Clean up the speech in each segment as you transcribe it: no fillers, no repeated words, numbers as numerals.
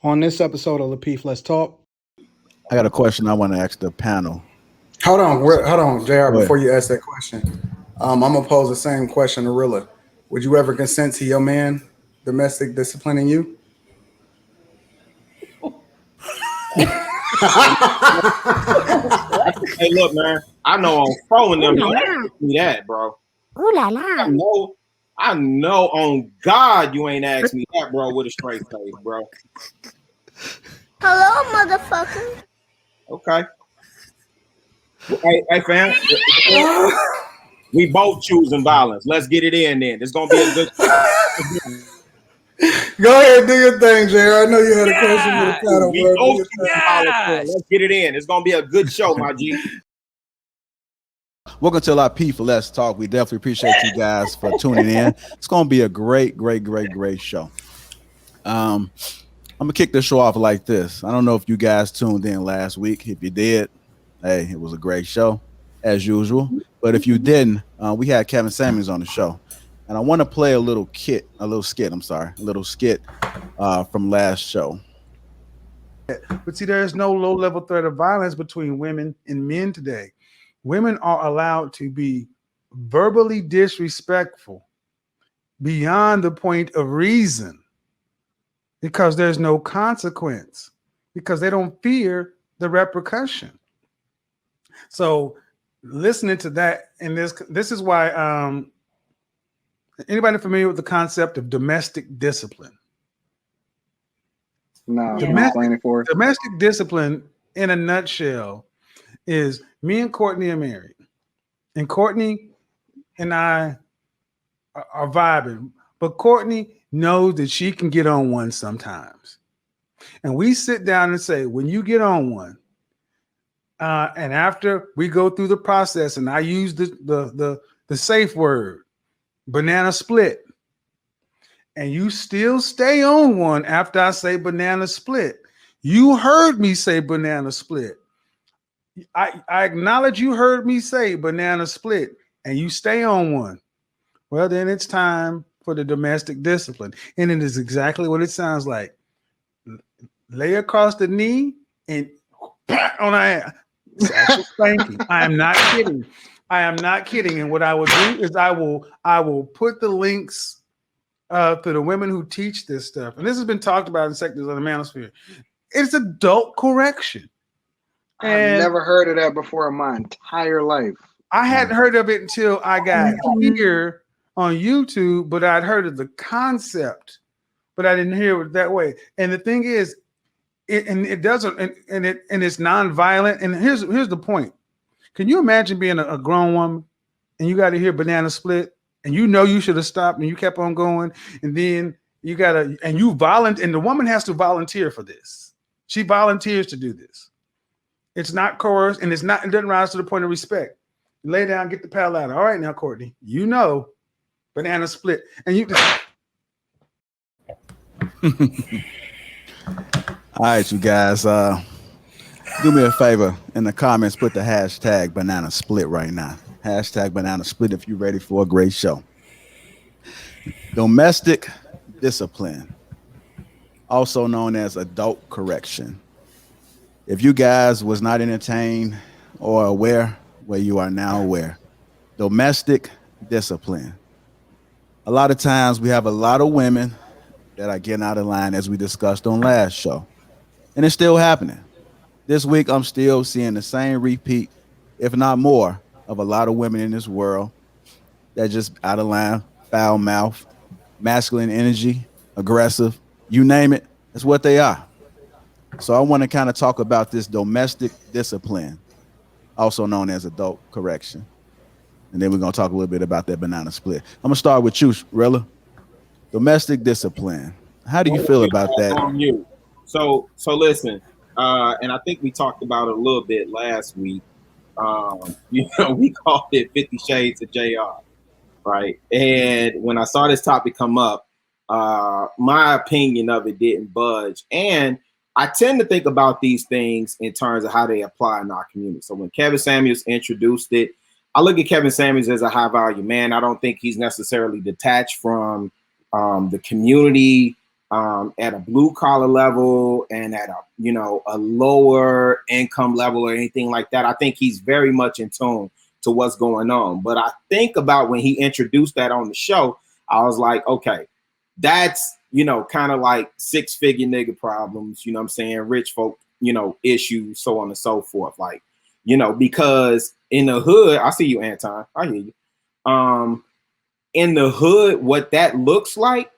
On this episode of Lapeef, Let's Talk. I got a question I want to ask the panel. Hold on, JR, Go ahead. before you ask that question. I'm gonna pose the same question to Rilla. Would you ever consent to your man domestic disciplining you? Hey, look, man. I know on phone them don't ask me that, bro. Ooh la la. I know on God you ain't asked me that, bro, with a straight face, bro. Hello, motherfucker. Okay. Hey, fam. We both choosing violence. Let's get it in then. It's gonna be a good. Go ahead, do your thing, JR. I know you had a question for the panel, We bro. both choosing violence. Let's get it in. It's gonna be a good show, my G. Welcome to Lapeef, Let's Talk. We definitely appreciate you guys for tuning in. It's going to be a great show. I'm going to kick the show off like this. I don't know if you guys tuned in last week. If you did, hey, it was a great show, as usual. But if you didn't, we had Kevin Samuels on the show. And I want to play a little skit from last show. But see, there is no low-level threat of violence between women and men today. Women are allowed to be verbally disrespectful beyond the point of reason because there's no consequence, because they don't fear the repercussion. So listening to that, and this is why anybody familiar with the concept of domestic discipline? No, explain it for us. Domestic discipline in a nutshell is me and Courtney are married, and Courtney and I are vibing, but Courtney knows that she can get on one sometimes. And we sit down and say, when you get on one, and after we go through the process, and I use the safe word, banana split, and you still stay on one after I say banana split. You heard me say banana split. I acknowledge you heard me say banana split, and you stay on one. Well, then it's time for the domestic discipline. And it is exactly what it sounds like. Lay across the knee and on our ass. Actual spanking. I am not kidding. And what I will do is I will put the links to the women who teach this stuff. And this has been talked about in sectors of the manosphere. It's adult correction. I've never heard of that before in my entire life. I hadn't heard of it until I got here on YouTube, but I'd heard of the concept, but I didn't hear it that way. And the thing is, it's nonviolent. And here's the point. Can you imagine being a grown woman and you got to hear banana split and you know you should have stopped and you kept on going, and then you gotta and the woman has to volunteer for this. She volunteers to do this. It's not coerced, and it doesn't rise to the point of respect. You lay down, get the paddle out. All right, now, Courtney, you know, banana split, and you just. All right, you guys, do me a favor in the comments, put the hashtag banana split right now. Hashtag banana split if you're ready for a great show. Domestic discipline, also known as adult correction. If you guys was not entertained or aware, well, you are now aware. Domestic discipline. A lot of times we have a lot of women that are getting out of line, as we discussed on last show. And it's still happening. This week, I'm still seeing the same repeat, if not more, of a lot of women in this world that just out of line, foul mouth, masculine energy, aggressive, you name it, that's what they are. So I want to kind of talk about this domestic discipline, also known as adult correction. And then we're going to talk a little bit about that banana split. I'm going to start with you, Rilla. Domestic discipline. How do you feel about that? On you. So listen, and I think we talked about it a little bit last week. We called it 50 Shades of JR, right? And when I saw this topic come up, my opinion of it didn't budge. And I tend to think about these things in terms of how they apply in our community. So when Kevin Samuels introduced it, I look at Kevin Samuels as a high value man. I don't think he's necessarily detached from the community at a blue collar level and at a, you know, a lower income level or anything like that. I think he's very much in tune to what's going on. But I think about when he introduced that on the show, I was like, okay, that's, you know, kind of like 6-figure nigga problems, you know what I'm saying? Rich folk, you know, issues, so on and so forth. Like, you know, because in the hood, I see you, Anton, I hear you. In the hood, what that looks like,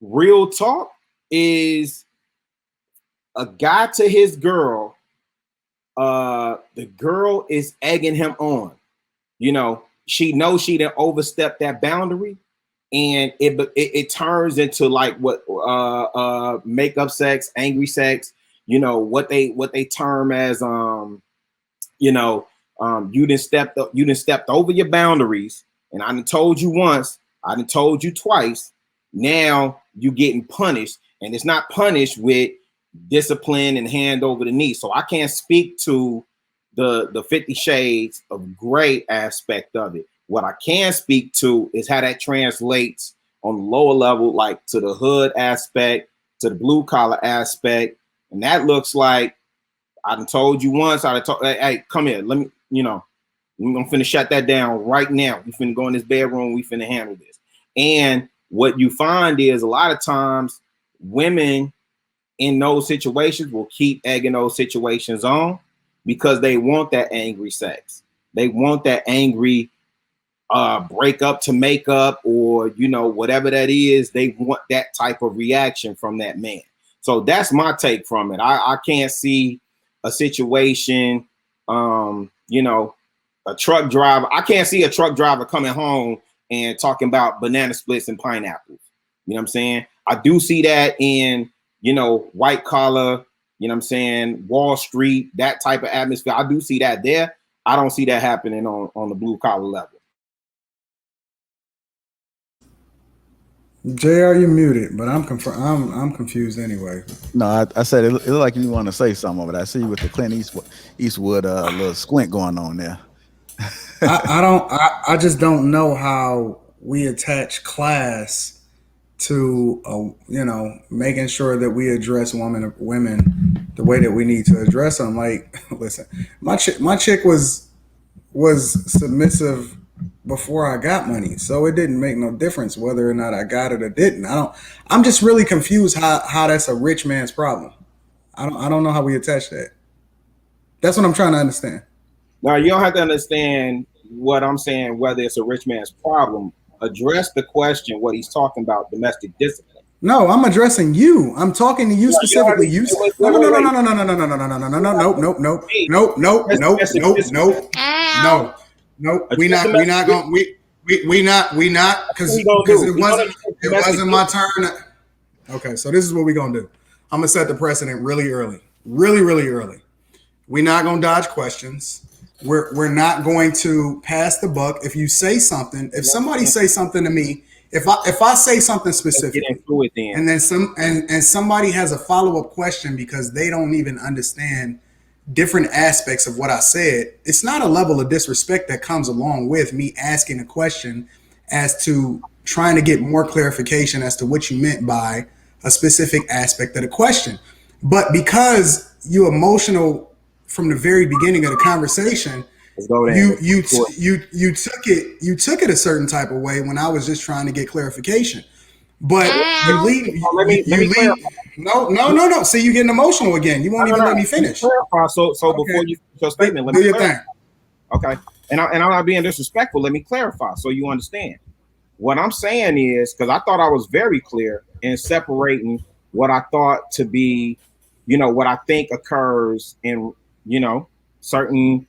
real talk, is a guy to his girl. The girl is egging him on. You know, she knows she didn't overstep that boundary, and it turns into like what makeup sex, angry sex. You know what they term as you know, you didn't stepped over your boundaries, and I done told you once, I done told you twice. Now you getting punished, and it's not punished with discipline and hand over the knee. So I can't speak to the 50 Shades of Grey aspect of it. What I can speak to is how that translates on the lower level, like to the hood aspect, to the blue collar aspect, and that looks like, I done told you once, I done told, hey, come here, let me, you know, I'm finna shut that down right now. We finna go in this bedroom, we finna handle this. And what you find is a lot of times women in those situations will keep egging those situations on because they want that angry sex. They want that angry break up to make up, or, you know, whatever that is. They want that type of reaction from that man. So that's my take from it. I can't see a situation, you know, a truck driver. I can't see a truck driver coming home and talking about banana splits and pineapples. You know what I'm saying? I do see that in, you know, white collar, you know what I'm saying, Wall Street, that type of atmosphere. I do see that there. I don't see that happening on the blue collar level. JR, you muted, but I'm confused anyway. No, I said it looked like you want to say something, but I see you with the Clint Eastwood little squint going on there. I just don't know how we attach class to you know, making sure that we address women the way that we need to address them. Like, listen, my chick was submissive before I got money, so it didn't make no difference whether or not I got it or didn't. I'm just really confused how that's a rich man's problem. I don't know how we attach that. That's what I'm trying to understand. Now, you don't have to understand what I'm saying, whether it's a rich man's problem. Address the question, what he's talking about, domestic discipline. No, I'm addressing you. I'm talking to you specifically. You no. We not because it wasn't my turn. Okay, so this is what we're gonna do. I'm gonna set the precedent really early. We're not gonna dodge questions. We're not going to pass the buck. If you say something, if somebody say something to me, if I say something specific, and then somebody has a follow-up question because they don't even understand different aspects of what I said, it's not a level of disrespect that comes along with me asking a question as to trying to get more clarification as to what you meant by a specific aspect of the question. But because you emotional from the very beginning of the conversation, you took it a certain type of way when I was just trying to get clarification. But no. See, you getting emotional again. You won't even let me finish. So okay. Before you finish your statement, let me clarify. Okay, and I'm not being disrespectful. Let me clarify so you understand. What I'm saying is, because I thought I was very clear in separating what I thought to be, you know, what I think occurs in, you know, certain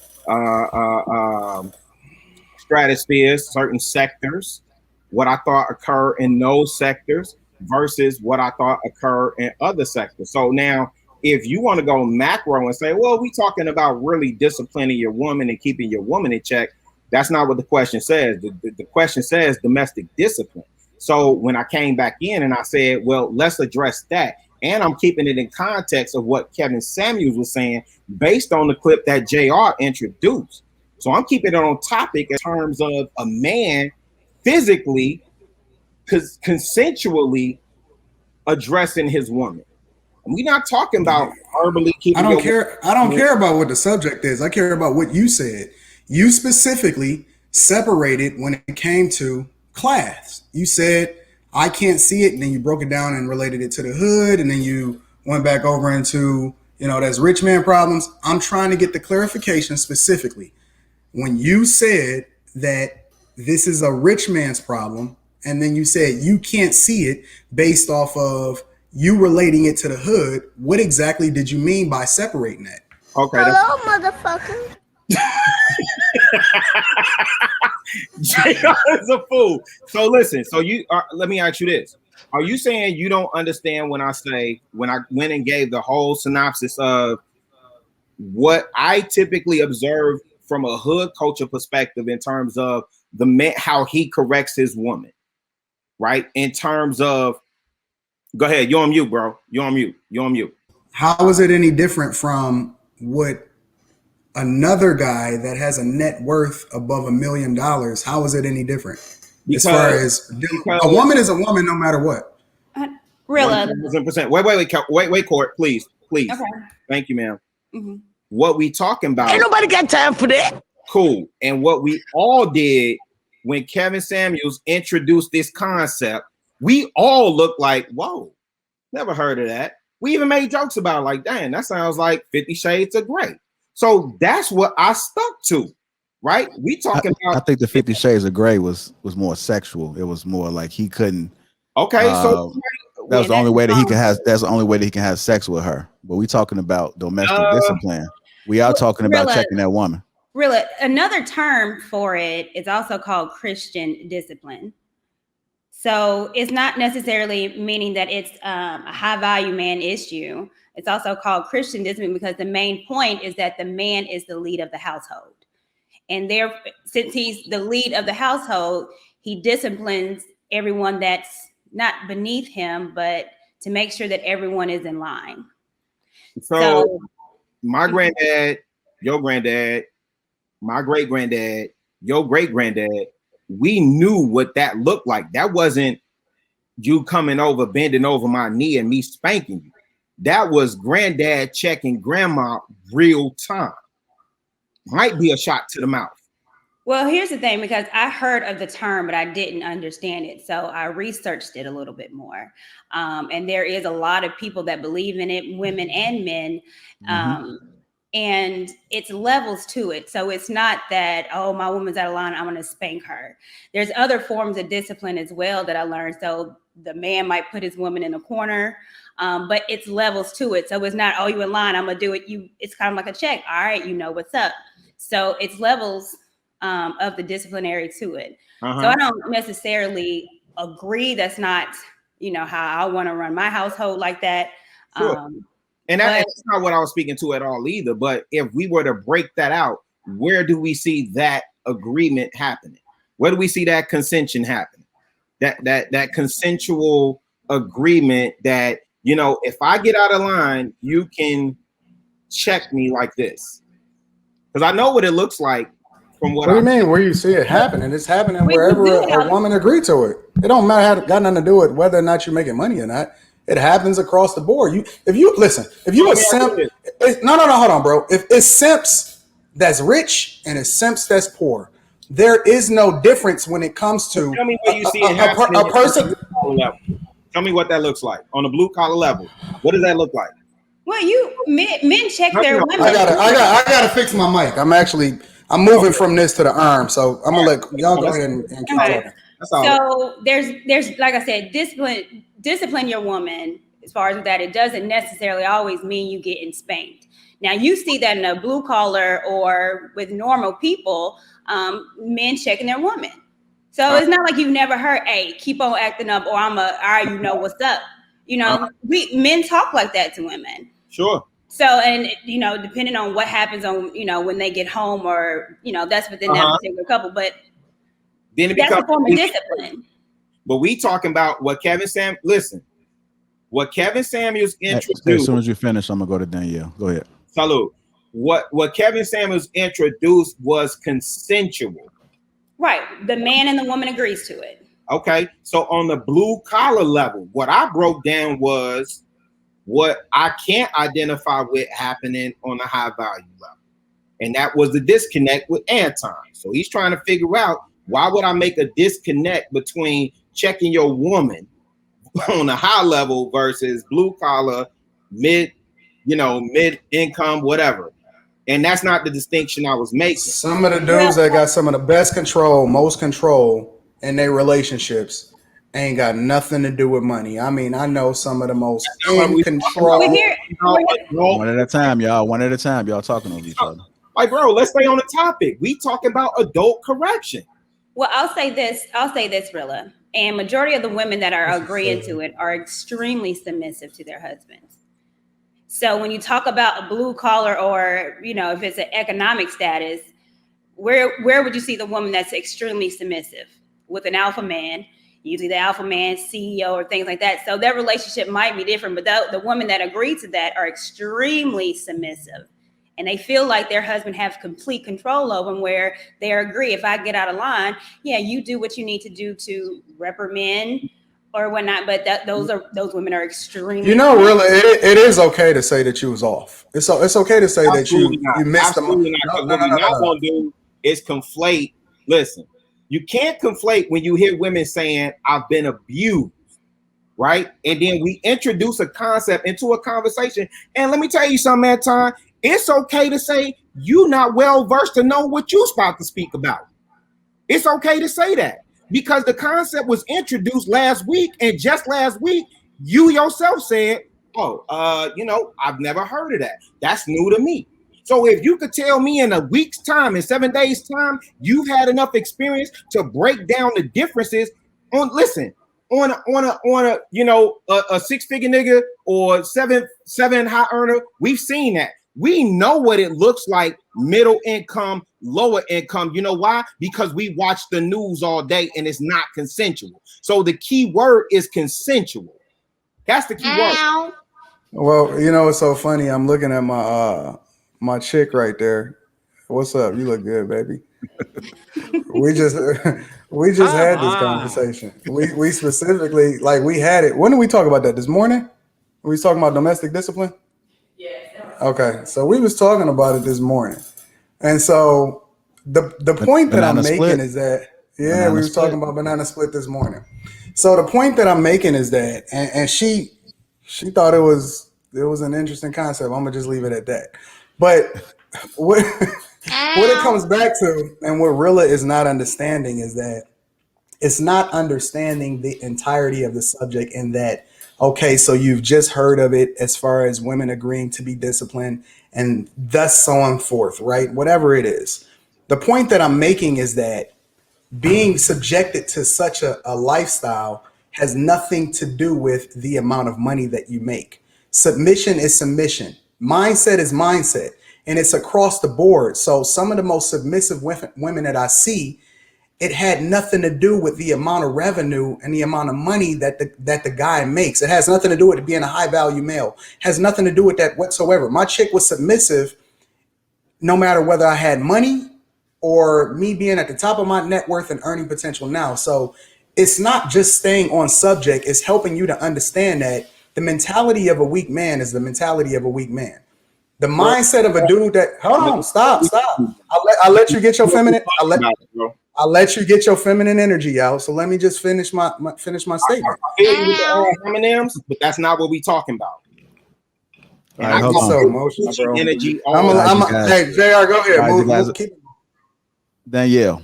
stratospheres, certain sectors, what I thought occur in those sectors versus what I thought occur in other sectors. So now, if you want to go macro and say, well, we talking about really disciplining your woman and keeping your woman in check, that's not what the question says. The question says domestic discipline. So when I came back in and I said, well, let's address that. And I'm keeping it in context of what Kevin Samuels was saying based on the clip that JR introduced. So I'm keeping it on topic in terms of a man physically, consensually addressing his woman. We're not talking about verbally keeping. I don't care. I don't care about what the subject is. I care about what you said. You specifically separated when it came to class. You said, I can't see it. And then you broke it down and related it to the hood. And then you went back over into, that's rich man problems. I'm trying to get the clarification specifically. When you said that this is a rich man's problem, and then you said you can't see it based off of you relating it to the hood, what exactly did you mean by separating that? Okay. Hello, motherfucker. JR is a fool. So listen. So let me ask you this: are you saying you don't understand when I went and gave the whole synopsis of what I typically observe from a hood culture perspective in terms of the man, how he corrects his woman, right? In terms of, go ahead, you're on mute, bro. You're on mute. How is it any different from what another guy that has a net worth above $1 million? How is it any different? Because, as far as a woman is a woman, no matter what. Rilla. 100%. Wait, Court, please. Okay. Thank you, ma'am. Mm-hmm. What we talking about? Ain't nobody got time for that. Cool. And what we all did when Kevin Samuels introduced this concept, we all looked like, whoa, never heard of that. We even made jokes about it, like, dang, that sounds like 50 Shades of Grey. So that's what I stuck to, right? We talking about. I think the 50 Shades of Grey was more sexual. It was more like he couldn't. Okay, so that was the only way that he could have. That's the only way that he can have sex with her. But we talking about domestic discipline. We are talking about checking that woman. Really, another term for it is also called Christian discipline. So it's not necessarily meaning that it's a high value man issue. It's also called Christian discipline because the main point is that the man is the lead of the household. And since he's the lead of the household, he disciplines everyone that's not beneath him, but to make sure that everyone is in line. So my granddad, your granddad, my great granddad, your great granddad, we knew what that looked like. That wasn't you coming over, bending over my knee and me spanking you. That was granddad checking grandma real time. Might be a shot to the mouth. Well, here's the thing, because I heard of the term, but I didn't understand it. So I researched it a little bit more. And there is a lot of people that believe in it, women and men. And it's levels to it. So it's not that, oh, my woman's out of line, I'm going to spank her. There's other forms of discipline as well that I learned. So the man might put his woman in a corner, but it's levels to it. So it's not, oh, you in line, I'm going to do it. It's kind of like a check. All right, you know what's up. So it's levels of the disciplinary to it. So I don't necessarily agree. That's not, how I want to run my household like that. Sure. And that's not what I was speaking to at all either. But if we were to break that out, where do we see that agreement happening? Where do we see that consension happening? That consensual agreement that, if I get out of line, you can check me like this. Because I know what it looks like from what do you mean? Where you see it happening? It's happening wherever a woman agreed to it. It don't matter got nothing to do with whether or not you're making money or not. It happens across the board. If you a simp, hold on, bro. If it's simps that's rich and it's simps that's poor, there is no difference when it comes to tell me where you see a person. Tell me what that looks like on a blue collar level. What does that look like? Well, men check their women. I gotta fix my mic. I'm moving from this to the arm, so I'm gonna let y'all go ahead and keep talking. So there's like I said, discipline your woman. As far as that, it doesn't necessarily always mean you getting spanked. Now you see that in a blue collar or with normal people, men checking their woman. So it's not like you've never heard, hey, keep on acting up, or all right, what's up. Men talk like that to women. Sure. So, and depending on what happens on, when they get home, or that's within that particular couple, but then it that's becomes a form of discipline. But we talking about what Kevin Samuels introduced. As soon as you finish, I'm gonna go to Danielle. Go ahead. Salute. What Kevin Samuels introduced was consensual. Right. The man and the woman agrees to it. Okay, so on the blue collar level, what I broke down was what I can't identify with happening on the high value level. And that was the disconnect with Anton. So he's trying to figure out, why would I make a disconnect between checking your woman on a high level versus blue collar, mid income, whatever. And that's not the distinction I was making. Some of the dudes that got some of the best control, most control in their relationships ain't got nothing to do with money. I mean, I know some of the most in control. One at a time, y'all. One at a time. Y'all talking over each other. Like, bro, let's stay on the topic. We talking about adult correction. Well, I'll say this, Rilla. And majority of the women that are agreeing to it are extremely submissive to their husbands. So when you talk about a blue collar, or, if it's an economic status, where would you see the woman that's extremely submissive with an alpha man? Usually the alpha man, CEO, or things like that. So their relationship might be different, but the women that agree to that are extremely submissive. And they feel like their husband has complete control over them, where they agree, if I get out of line, yeah, you do what you need to do to reprimand or whatnot. But those women are extremely. Really, it is okay to say that you was off. It's okay to say Absolutely that you missed them. What we're not going to do is conflate. Listen, you can't conflate when you hear women saying, I've been abused, right? And then we introduce a concept into a conversation. And let me tell you something, Anton. It's okay to say you're not well versed to know what you're about to speak about. It's okay to say that, because the concept was introduced last week, and just last week you yourself said, I've never heard of that. That's new to me. So if you could tell me in a week's time, in 7 days' time, you've had enough experience to break down the differences on a 6-figure nigga or seven high earner, we've seen that. We know what it looks like, middle income, lower income. You know why? Because we watch the news all day and it's not consensual. So the key word is consensual. That's the key word. Well, it's so funny. I'm looking at my chick right there. What's up? You look good, baby. we just had this conversation. We specifically, we had it. When did we talk about that? This morning? We was talking about domestic discipline? Okay, so we was talking about it this morning, and so the point that I'm making is that we were talking about banana split this morning. So the point that I'm making is that, and she thought it was an interesting concept. I'm gonna just leave it at that. But what it comes back to, and what Rilla is not understanding, is that it's not understanding the entirety of the subject, in that, okay, so you've just heard of it as far as women agreeing to be disciplined and thus so on forth, right? Whatever it is. The point that I'm making is that being subjected to such a lifestyle has nothing to do with the amount of money that you make. Submission is submission. Mindset is mindset. And it's across the board. So some of the most submissive women that I see, it had nothing to do with the amount of revenue and the amount of money that the guy makes. It has nothing to do with it being a high value male. It has nothing to do with that whatsoever. My chick was submissive no matter whether I had money or me being at the top of my net worth and earning potential now. So it's not just staying on subject. It's helping you to understand that the mentality of a weak man is the mentality of a weak man. The mindset of a dude that, hold on, stop. I'll let you get your feminine. I'll let you get your feminine energy out. So let me just finish my statement. I feel you with the M&Ms, but that's not what we talking about. And I get so emotional, bro. Energy. Hey, JR, go ahead. Danielle,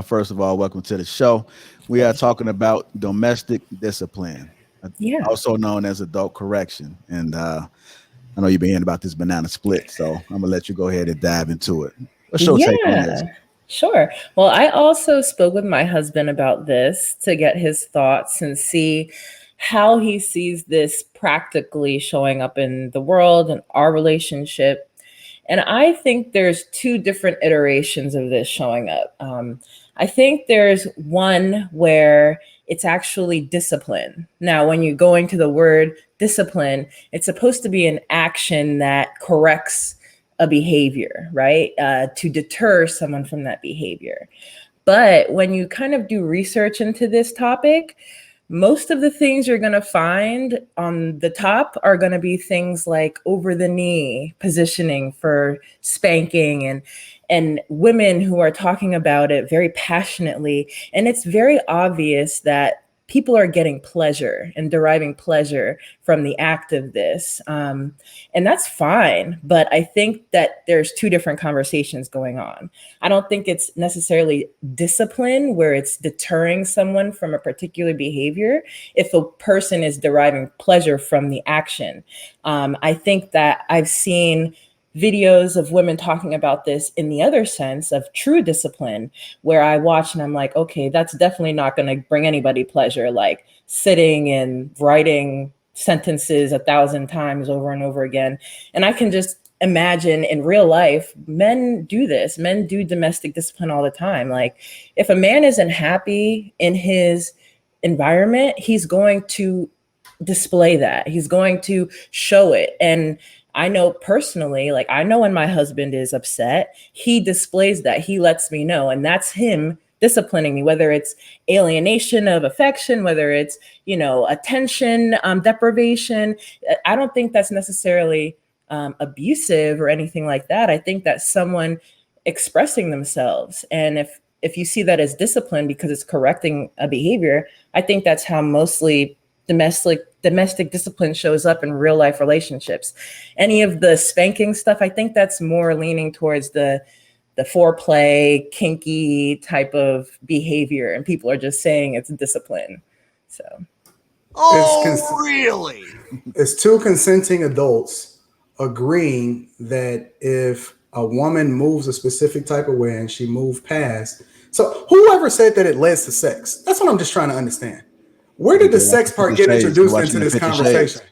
first of all, welcome to the show. We are talking about domestic discipline, also known as adult correction. And I know you've been hearing about this banana split, so I'm going to let you go ahead and dive into it. What's your take on this? Sure. Well, I also spoke with my husband about this to get his thoughts and see how he sees this practically showing up in the world and our relationship. And I think there's two different iterations of this showing up. I think there's one where it's actually discipline. Now, when you go into the word discipline, it's supposed to be an action that corrects a behavior, right? To deter someone from that behavior. But when you kind of do research into this topic, most of the things you're going to find on the top are going to be things like over the knee positioning for spanking, and women who are talking about it very passionately. And it's very obvious that people are getting pleasure and deriving pleasure from the act of this. And that's fine. But I think that there's two different conversations going on. I don't think it's necessarily discipline where it's deterring someone from a particular behavior if a person is deriving pleasure from the action. I think that I've seen videos of women talking about this in the other sense of true discipline, where I watch and I'm like, okay, that's definitely not going to bring anybody pleasure, like sitting and writing sentences 1,000 times over and over again. And I can just imagine in real life, men do this. Men do domestic discipline all the time. Like if a man isn't happy in his environment, he's going to display that. He's going to show it. And I know personally, like I know when my husband is upset, he displays that. He lets me know. And that's him disciplining me, whether it's alienation of affection, whether it's, attention deprivation. I don't think that's necessarily abusive or anything like that. I think that's someone expressing themselves. And if you see that as discipline because it's correcting a behavior, I think that's how mostly domestic discipline shows up in real life relationships. Any of the spanking stuff, I think that's more leaning towards the foreplay, kinky type of behavior, and people are just saying it's discipline. So, really? It's two consenting adults agreeing that if a woman moves a specific type of way and she moved past, so whoever said that it leads to sex? That's what I'm just trying to understand. Where did the sex part get introduced into this conversation?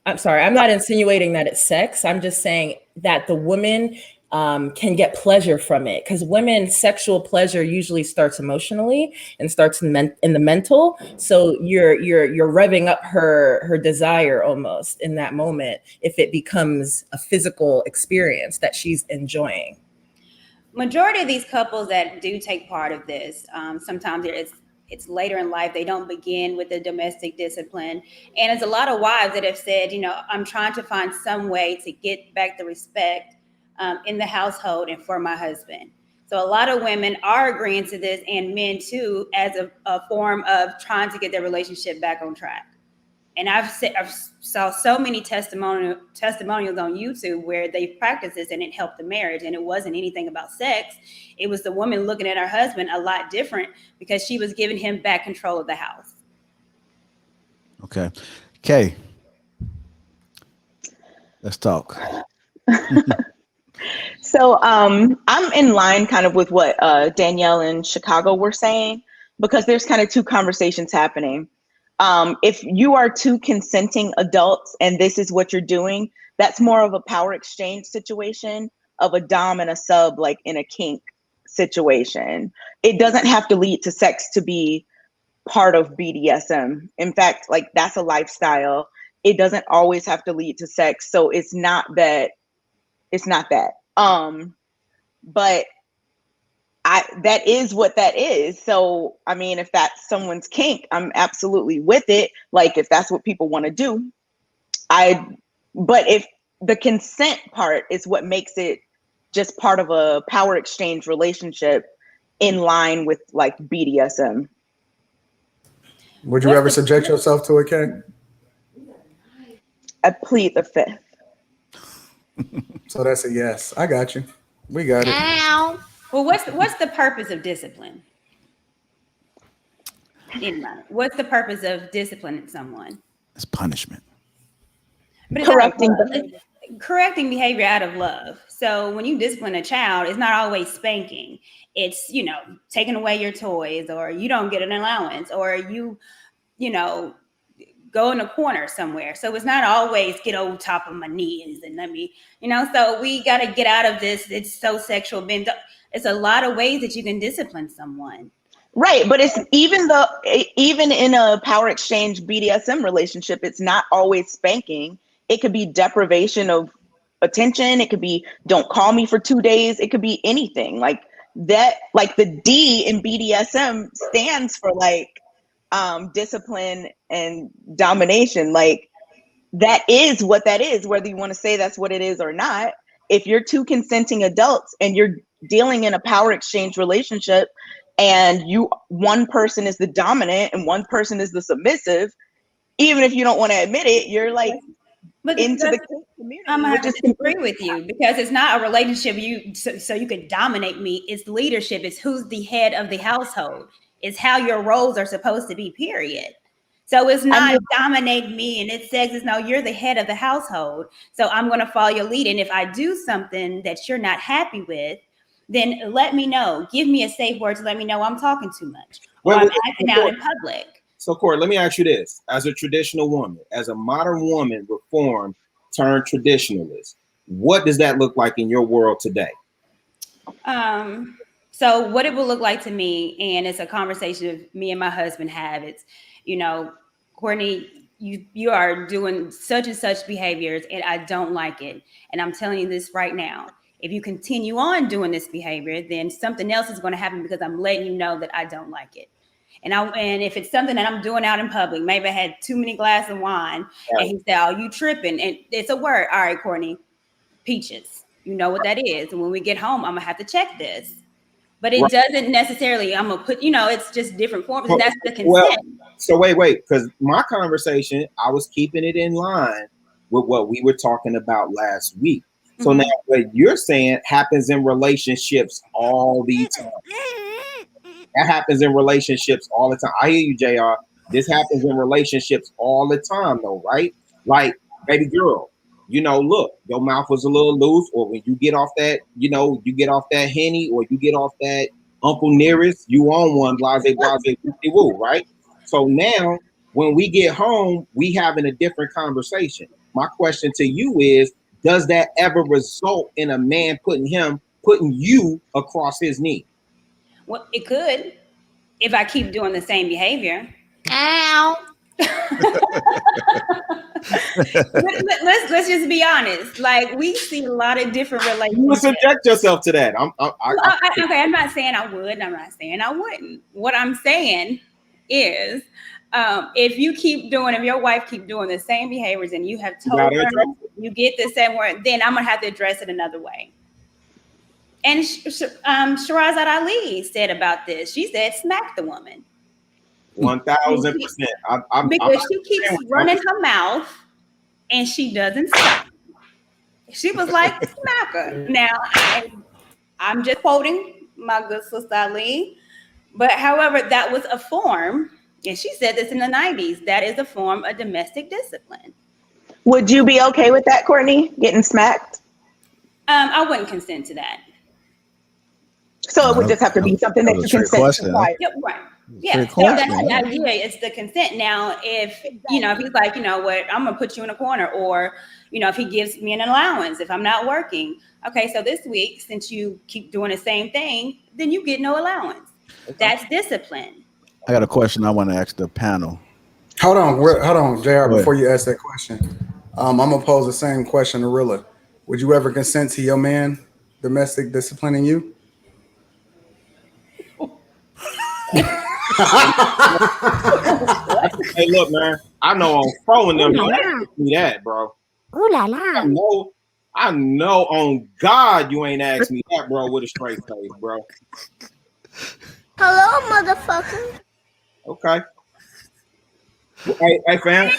I'm sorry. I'm not insinuating that it's sex. I'm just saying that the women can get pleasure from it, because women's sexual pleasure usually starts emotionally and starts in the mental. So you're revving up her desire almost in that moment if it becomes a physical experience that she's enjoying. Majority of these couples that do take part of this, sometimes it's later in life. They don't begin with the domestic discipline. And it's a lot of wives that have said, I'm trying to find some way to get back the respect in the household and for my husband. So a lot of women are agreeing to this, and men too, as a form of trying to get their relationship back on track. And I've saw so many testimonials on YouTube where they practiced this and it helped the marriage. And it wasn't anything about sex. It was the woman looking at her husband a lot different because she was giving him back control of the house. Okay. Kay, let's talk. So I'm in line kind of with what Danielle and Chicago were saying, because there's kind of two conversations happening. If you are two consenting adults and this is what you're doing, that's more of a power exchange situation of a dom and a sub, like in a kink situation. It doesn't have to lead to sex to be part of BDSM. In fact, like that's a lifestyle. It doesn't always have to lead to sex. So it's not that. But that is what that is. So, I mean, if that's someone's kink, I'm absolutely with it. Like if that's what people want to do, but if the consent part is what makes it just part of a power exchange relationship in line with like BDSM. Would you ever subject yourself to it, Kay? I plead the fifth. So that's a yes. I got you. We got it. Ow. Well, what's the purpose of discipline? What's the purpose of disciplining someone? It's punishment. But it's correcting behavior out of love. So when you discipline a child, it's not always spanking. It's, taking away your toys, or you don't get an allowance, or you go in a corner somewhere. So it's not always get on top of my knees and let me, so we got to get out of this. It's so sexual. It's a lot of ways that you can discipline someone. Right. But it's even in a power exchange BDSM relationship, it's not always spanking. It could be deprivation of attention. It could be don't call me for 2 days. It could be anything. Like that like the D in BDSM stands for like discipline and domination. Like that is what that is, whether you want to say that's what it is or not. If you're two consenting adults and you're dealing in a power exchange relationship and one person is the dominant and one person is the submissive, even if you don't want to admit it, you're like into the community. I'm gonna have to disagree with you because it's not a relationship so you can dominate me. It's leadership. It's who's the head of the household. It's how your roles are supposed to be, period. So it's not dominate me and it's sex. It's no, you're the head of the household. So I'm going to follow your lead. And if I do something that you're not happy with, then let me know. Give me a safe word to let me know I'm talking too much. Or I'm acting out in public. So, Corey, let me ask you this. As a traditional woman, as a modern woman, reformed turned traditionalist, what does that look like in your world today? So what it will look like to me, and it's a conversation me and my husband have, it's, Courtney, you are doing such and such behaviors and I don't like it. And I'm telling you this right now. If you continue on doing this behavior, then something else is going to happen because I'm letting you know that I don't like it. And if it's something that I'm doing out in public, maybe I had too many glasses of wine, and he said, "Oh, you tripping?" And it's a word. All right, Courtney, peaches. You know what that is. And when we get home, I'm gonna have to check this. But it doesn't necessarily. I'm gonna put. It's just different forms, and that's the consent. Well, so wait, because my conversation, I was keeping it in line with what we were talking about last week. So now what you're saying happens in relationships all the time. That happens in relationships all the time. I hear you, JR. This happens in relationships all the time, though, right? Like, baby girl, look, your mouth was a little loose, or when you get off that, you get off that Henny, or you get off that Uncle Nearest, you on one, blase, woo, right? So now, when we get home, we having a different conversation. My question to you is, does that ever result in a man putting you across his knee? Well, it could if I keep doing the same behavior. Ow. let's just be honest. Like, we see a lot of different relationships. You would subject yourself to that. Okay, I'm not saying I would. I'm not saying I wouldn't. What I'm saying is, if your wife keep doing the same behaviors and you have told her you get the same word, then I'm gonna have to address it another way. And Shirazad Ali said about this. She said, "Smack the woman." 1,000%. Because she keeps running her mouth and she doesn't stop. She was like, "Smack her." Now, I'm just quoting my good sister Ali, but however, that was a form, and she said this in the 90s. That is a form of domestic discipline. Would you be okay with that, Courtney, getting smacked? I wouldn't consent to that. So it would just have to be something that you consent to. Right. Yeah. So that's the idea. It's the consent. Now, if he's like, what, I'm gonna put you in a corner, or if he gives me an allowance if I'm not working. Okay, so this week, since you keep doing the same thing, then you get no allowance. That's discipline. I got a question I want to ask the panel. Hold on, JR, before you ask that question. I'm gonna pose the same question to Rilla. Would you ever consent to your man domestic disciplining you? Hey, look, man. I know on throwing them. Me that, bro. Ooh la la. I know on God you ain't asked me that, bro, with a straight face, bro. Hello, motherfucker. Okay. Hey, fam.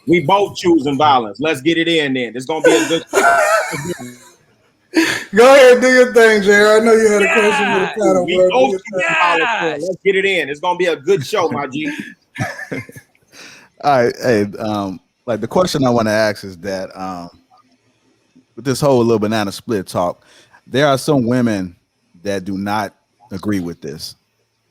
We both choosing violence. Let's get it in then. It's gonna be a good. Go ahead, do your thing, JR. I know you had a question for the panel, bro. Let's get it in. It's gonna be a good show, my G. All right, hey, like the question I want to ask is that with this whole little banana split talk, there are some women that do not agree with this.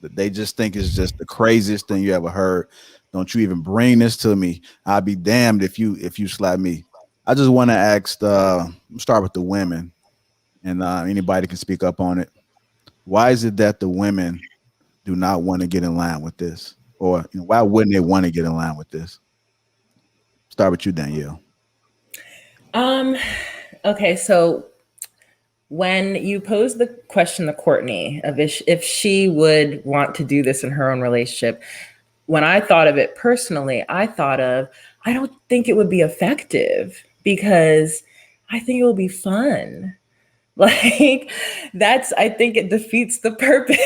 That they just think it's just the craziest thing you ever heard. Don't you even bring this to me? I'll be damned if you slap me. I just want to ask. Start with the women, and anybody can speak up on it. Why is it that the women do not want to get in line with this, or why wouldn't they want to get in line with this? Start with you, Danielle. Okay, so when you pose the question to Courtney of if she would want to do this in her own relationship, when I thought of it personally, I thought of, I don't think it would be effective because I think it will be fun. Like I think it defeats the purpose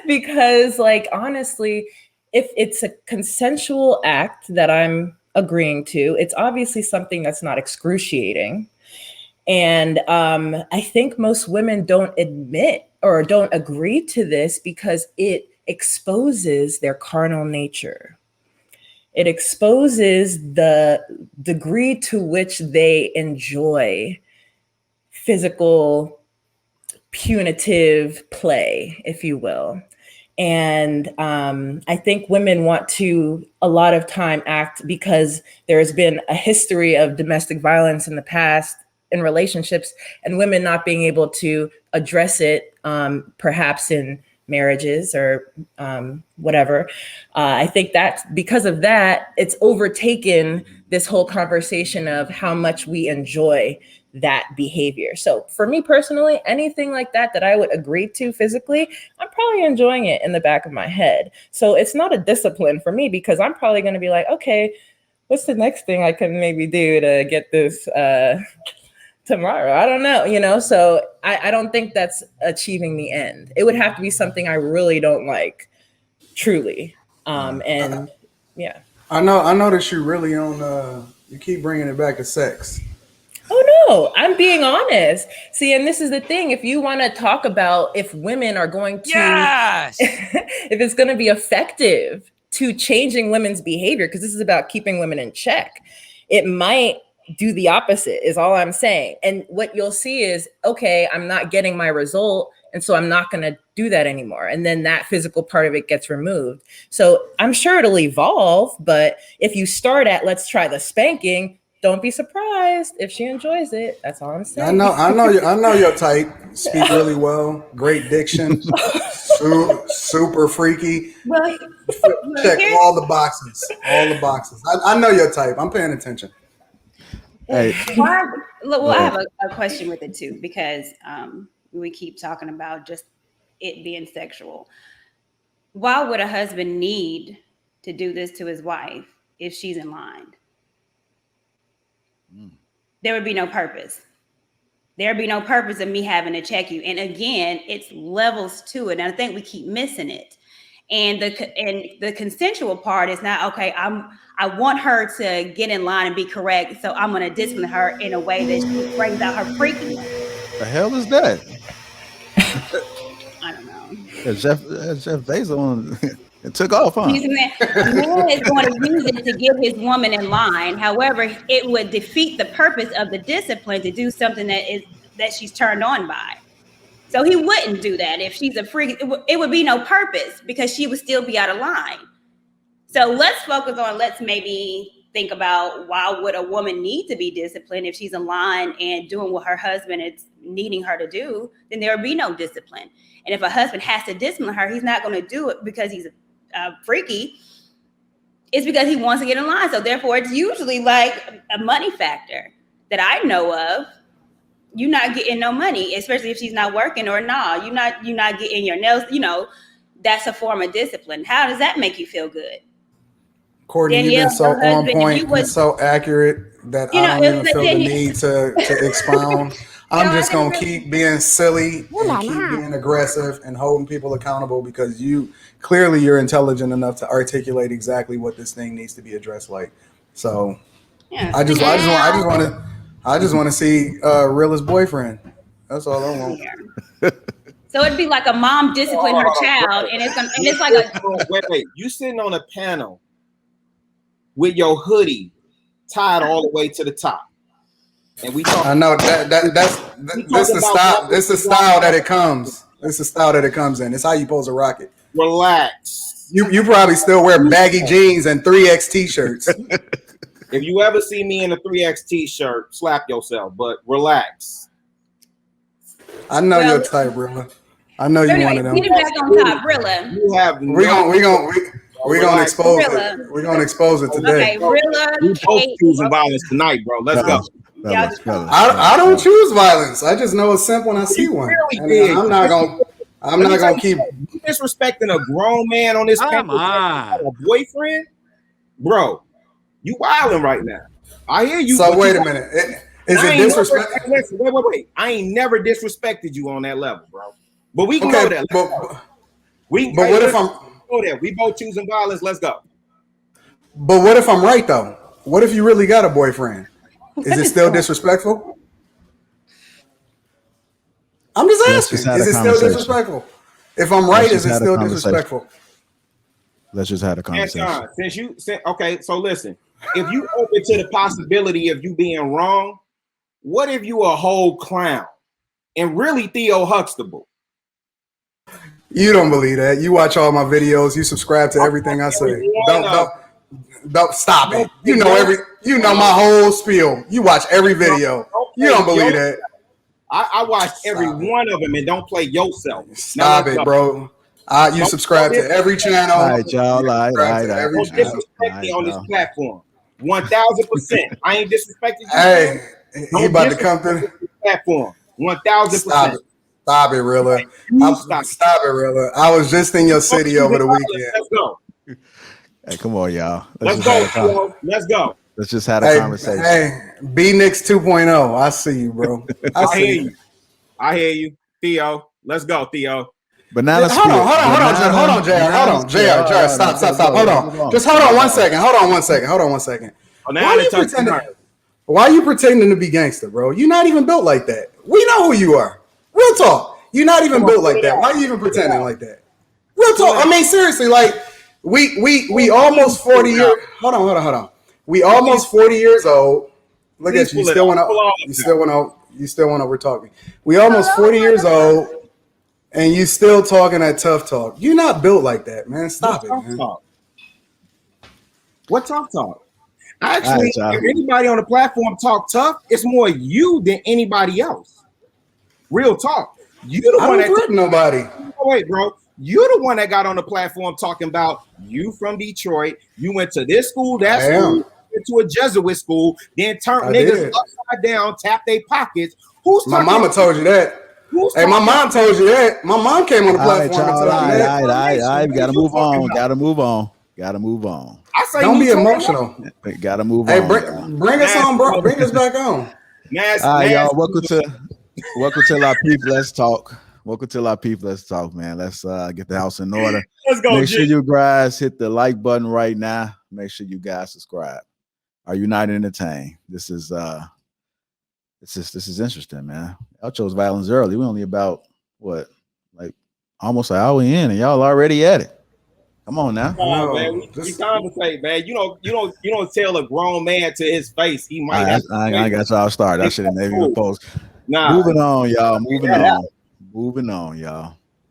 because like, honestly, if it's a consensual act that I'm agreeing to, it's obviously something that's not excruciating. And I think most women don't admit or don't agree to this because it exposes their carnal nature. It exposes the degree to which they enjoy physical, punitive play, if you will. And I think women want to a lot of time act because there has been a history of domestic violence in the past in relationships and women not being able to address it, perhaps in marriages or whatever. I think that because of that, it's overtaken this whole conversation of how much we enjoy that behavior. So for me personally, anything like that I would agree to physically, I'm probably enjoying it in the back of my head. So it's not a discipline for me because I'm probably going to be like, okay, what's the next thing I can maybe do to get this tomorrow? I don't know, so I don't think that's achieving the end. It would have to be something I really don't like, truly. And yeah. I know that you really on, you keep bringing it back to sex. Oh no, I'm being honest. See, and this is the thing. If you want to talk about if women are going to, if it's going to be effective to changing women's behavior, because this is about keeping women in check, it might do the opposite is all I'm saying. And what you'll see is, okay, I'm not getting my result. And so I'm not going to do that anymore. And then that physical part of it gets removed. So I'm sure it'll evolve. But if you start at, let's try the spanking, don't be surprised if she enjoys it. That's all I'm saying. I know your type. Speak really well. Great diction. Super freaky. Well, check all the boxes. All the boxes. I know your type. I'm paying attention. Hey. Well, I have a question with it too, because we keep talking about just it being sexual. Why would a husband need to do this to his wife if she's in line? There would be no purpose. There'd be no purpose of me having to check you. And again, it's levels to it. And I think we keep missing it. And the consensual part is not, okay, I want her to get in line and be correct. So I'm going to discipline her in a way that she brings out her freakiness. The hell is that? I don't know. Jeff Bezos it took off, huh? Man is going to use it to get his woman in line. However, it would defeat the purpose of the discipline to do something that she's turned on by. So he wouldn't do that if she's a freak. It would be no purpose because she would still be out of line. So let's maybe think about, why would a woman need to be disciplined if she's in line and doing what her husband is needing her to do? Then there would be no discipline. And if a husband has to discipline her, he's not going to do it because he's freaky. It's because he wants to get in line. So therefore, it's usually like a money factor that I know of. You're not getting no money, especially if she's not working, or you're not getting your nails. That's a form of discipline. How does that make you feel good? Courtney, you've been so on point and so accurate that I don't even feel the need to expound. I'm just going to keep being silly and keep being aggressive and holding people accountable, because you're intelligent enough to articulate exactly what this thing needs to be addressed like. So I just want to see Rilla's boyfriend. That's all I want. So it'd be like a mom discipline her child, and it's like a wait. You sitting on a panel with your hoodie tied all the way to the top, and we talk. I know that's the style that it comes. It's the style that it comes in. It's how you pose a rocket. Relax. You probably still wear baggy jeans and 3X t-shirts. If you ever see me in a 3X t-shirt, slap yourself, but relax. I know your type, Rilla. I know you one of them. Get it back on top, Rilla. We're gonna expose it. We're gonna expose it today. Okay, Rilla. We both choosing violence tonight, bro. Let's go. I don't choose violence. I just know it's simple when I see one. Really I'm not gonna keep disrespecting a grown man on this campus. A boyfriend, bro. You wilding right now. I hear you. So wait a minute. Is it disrespect? Wait. I ain't never disrespected you on that level, bro. But we can go there. But what if I'm go there? We both choosing violence. Let's go. But what if I'm right though? What if you really got a boyfriend? Is it still disrespectful? I'm just asking. Is it still disrespectful? If I'm right, is it still disrespectful? Let's just have a conversation. Anton, okay, so listen. If you open to the possibility of you being wrong, what if you a whole clown and really Theo Huxtable? You don't believe that. You watch all my videos. You subscribe to everything I say. Don't stop it. You know my whole spiel. You watch every video. You don't believe that. I watched every one of them and don't play yourself. Stop it, bro. You subscribe to every channel. All right, y'all. All right. Don't disrespect me on this platform. 1000%. I ain't disrespecting you. Hey, he about to come through the platform. 1000%. Stop it, Rilla. Stop it, Rilla. I was just in your city over the weekend. Let's go. Hey, come on, y'all. Let's go. Let's go. Let's just have a conversation. Hey, B-Nix 2.0. I see you, bro. I hear you. Theo. Let's go, Theo. Banana hold on, JR. Stop. Hold on. Just hold on 1 second. Hold on 1 second. Why are you pretending to be gangster, bro? You're not even built like that. We know who you are. Real talk. You're not even built like that. Why are you even pretending like that? Real talk. I mean, seriously, like we almost 40 years. Hold on. We almost 40 years old. Look at you. You still want to over talk me. We almost 40 years old. And you still talking that tough talk. You're not built like that, man. Stop it, man. What tough talk? Actually, if anybody on the platform talk tough, it's more you than anybody else. Real talk. You the one that threaten nobody. Wait, bro. You the one that got on the platform talking about you from Detroit. You went to this school, that school, went to a Jesuit school, then turned niggas upside down, tapped their pockets. My mama told you that. Hey, my mom told you that. My mom came on the platform and told you that. All right. Gotta move on. I say don't be emotional. Gotta move on. Hey, bring us on, bro. Bring us back on. All right, y'all. Welcome to Lapeef. Let's talk. Welcome to Lapeef. Let's talk, man. Let's get the house in order. Let's go. Make sure you guys hit the like button right now. Make sure you guys subscribe. Are you not entertained? This is interesting, man. Y'all chose violence early. We're only about almost an hour in, and y'all already at it. Come on now. Man, we conversate, man. You don't tell a grown man to his face. He might. I got y'all started. I should have maybe post. Nah. Moving on, y'all. Moving on, y'all.